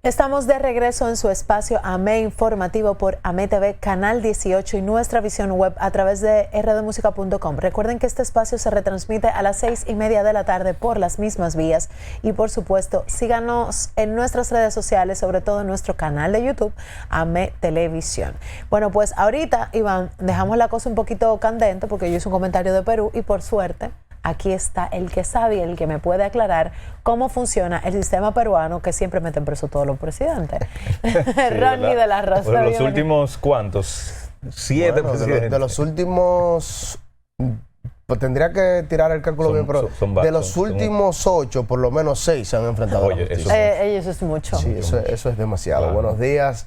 Estamos de regreso en su espacio AME Informativo por AME TV, Canal 18 y nuestra visión web a través de rdmusica.com. Recuerden que este espacio se retransmite a las 6:30 de la tarde por las mismas vías y por supuesto síganos en nuestras redes sociales, sobre todo en nuestro canal de YouTube, AME Televisión. Bueno, pues ahorita, Iván, dejamos la cosa un poquito candente porque yo hice un comentario de Perú y por suerte aquí está el que sabe y el que me puede aclarar cómo funciona el sistema peruano, que siempre meten preso todos los presidentes. Sí, Ronnie de la Rosa. Bueno, los últimos, ¿cuántos? 7 presidentes. De los últimos, pues tendría que tirar el cálculo bien, pero de los últimos 8, por lo menos 6 se han enfrentado a la justicia. Ellos es mucho. Sí, eso es demasiado. Claro. Buenos días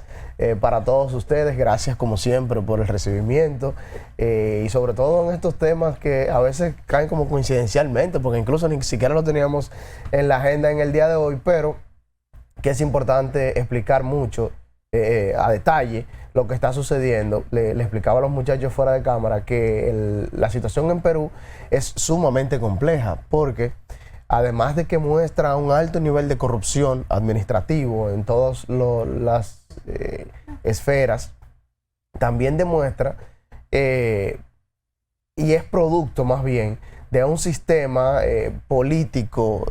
para todos ustedes. Gracias como siempre por el recibimiento y sobre todo en estos temas que a veces caen como coincidencialmente, porque incluso ni siquiera lo teníamos en la agenda en el día de hoy, pero que es importante explicar mucho a detalle lo que está sucediendo. Le explicaba a los muchachos fuera de cámara que la situación en Perú es sumamente compleja porque además de que muestra un alto nivel de corrupción administrativo en todas las esferas, también demuestra y es producto más bien de un sistema político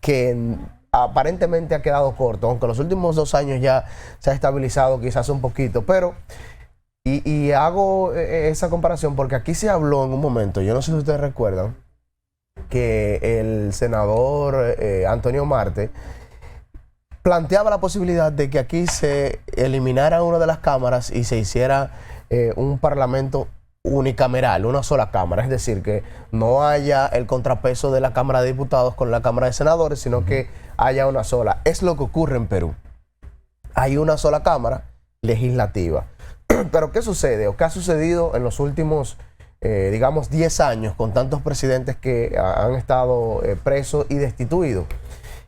que aparentemente ha quedado corto, aunque los últimos 2 años ya se ha estabilizado quizás un poquito, pero y hago esa comparación porque aquí se habló en un momento, yo no sé si ustedes recuerdan, que el senador Antonio Marte planteaba la posibilidad de que aquí se eliminara una de las cámaras y se hiciera un parlamento unicameral, una sola cámara, es decir, que no haya el contrapeso de la Cámara de Diputados con la Cámara de Senadores, sino que haya una sola. Es lo que ocurre en Perú. Hay una sola Cámara legislativa. Pero ¿qué sucede o qué ha sucedido en los últimos digamos 10 años con tantos presidentes que han estado presos y destituidos?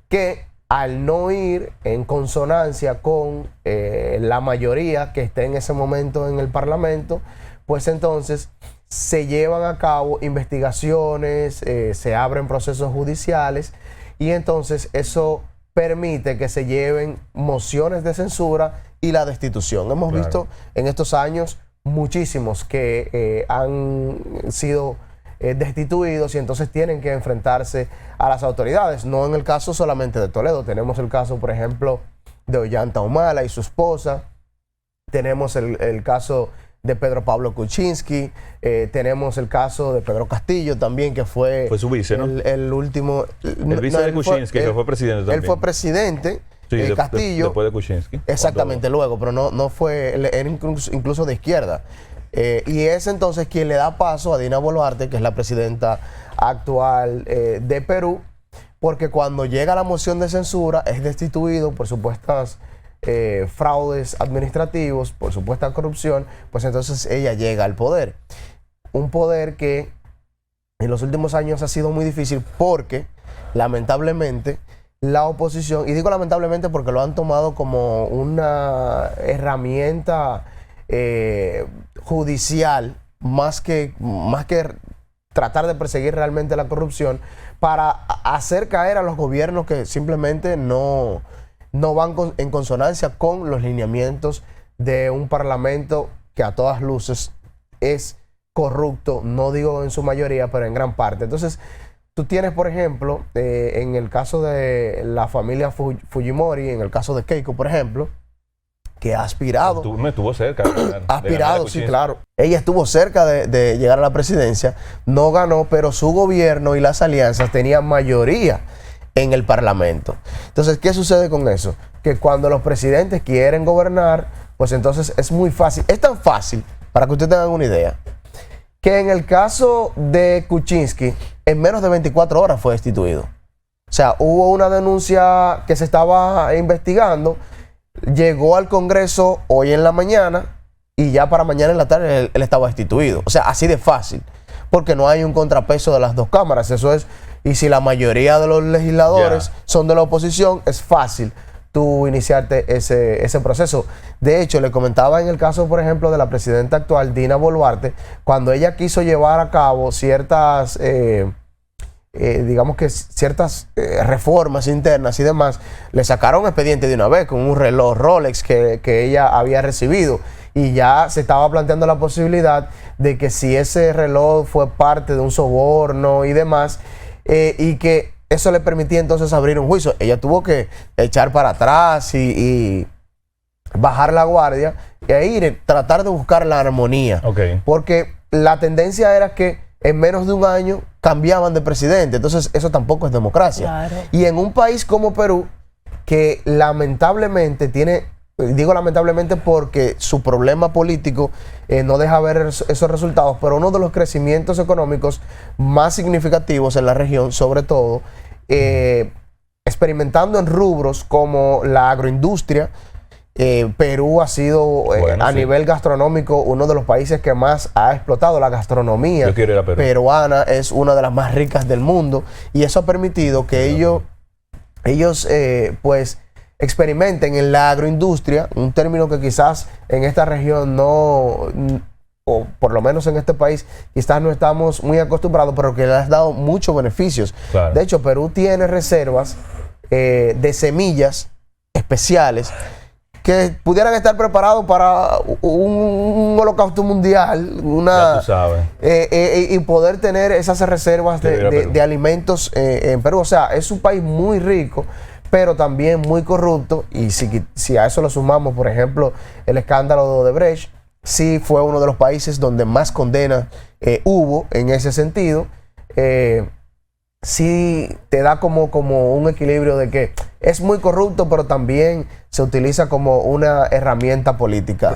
Que al no ir en consonancia con la mayoría que esté en ese momento en el Parlamento, pues entonces se llevan a cabo investigaciones, se abren procesos judiciales y entonces eso permite que se lleven mociones de censura y la destitución. Hemos visto en estos años muchísimos que han sido destituidos y entonces tienen que enfrentarse a las autoridades. No en el caso solamente de Toledo, tenemos el caso, por ejemplo, de Ollanta Humala y su esposa, tenemos el caso de Pedro Pablo Kuczynski, tenemos el caso de Pedro Castillo también, que fue su vice, ¿no? El último... El vice de Kuczynski, que fue presidente también. Él fue presidente. Sí, Castillo. Después de Kuczynski. Exactamente, luego, pero no fue, era incluso de izquierda. Y es entonces quien le da paso a Dina Boluarte, que es la presidenta actual de Perú, porque cuando llega la moción de censura es destituido por supuestas fraudes administrativos, por supuesta corrupción, pues entonces ella llega al poder. Un poder que en los últimos años ha sido muy difícil porque, lamentablemente, la oposición, y digo lamentablemente porque lo han tomado como una herramienta judicial, más que tratar de perseguir realmente la corrupción, para hacer caer a los gobiernos que simplemente no van en consonancia con los lineamientos de un parlamento que a todas luces es corrupto, no digo en su mayoría, pero en gran parte. Entonces, tú tienes, por ejemplo, en el caso de la familia Fujimori, en el caso de Keiko, por ejemplo, que ha aspirado. Me estuvo cerca. Ha aspirado, sí, claro. Ella estuvo cerca de llegar a la presidencia, no ganó, pero su gobierno y las alianzas tenían mayoría en el Parlamento. Entonces, ¿qué sucede con eso? Que cuando los presidentes quieren gobernar, pues entonces es muy fácil. Es tan fácil, para que ustedes tengan una idea, que en el caso de Kuczynski, en menos de 24 horas fue destituido. O sea, hubo una denuncia que se estaba investigando, llegó al Congreso hoy en la mañana y ya para mañana en la tarde él estaba destituido. O sea, así de fácil, porque no hay un contrapeso de las dos cámaras. Eso es, y si la mayoría de los legisladores son de la oposición, es fácil tú iniciarte ese proceso. De hecho, le comentaba en el caso, por ejemplo, de la presidenta actual, Dina Boluarte, cuando ella quiso llevar a cabo ciertas digamos que ciertas reformas internas y demás, le sacaron expediente de una vez con un reloj Rolex que ella había recibido. Y ya se estaba planteando la posibilidad de que si ese reloj fue parte de un soborno y demás, y que eso le permitía entonces abrir un juicio. Ella tuvo que echar para atrás y bajar la guardia e tratar de buscar la armonía. Okay. Porque la tendencia era que en menos de un año cambiaban de presidente. Entonces eso tampoco es democracia. Claro. Y en un país como Perú, que lamentablemente tiene, digo lamentablemente porque su problema político no deja ver esos resultados, pero uno de los crecimientos económicos más significativos en la región, sobre todo, experimentando en rubros como la agroindustria. Perú ha sido a nivel gastronómico uno de los países que más ha explotado la gastronomía. Yo quiero ir a Perú. Peruana, es una de las más ricas del mundo, y eso ha permitido que ellos pues experimenten en la agroindustria, un término que quizás en esta región no, o por lo menos en este país quizás no estamos muy acostumbrados, pero que le has dado muchos beneficios. Claro. De hecho, Perú tiene reservas de semillas especiales que pudieran estar preparados para un holocausto mundial, Ya tú sabes. y poder tener esas reservas de alimentos en Perú. O sea, es un país muy rico, pero también muy corrupto. Y si a eso le sumamos, por ejemplo, el escándalo de Odebrecht, sí fue uno de los países donde más condenas hubo en ese sentido. Sí te da como un equilibrio de que es muy corrupto, pero también se utiliza como una herramienta política.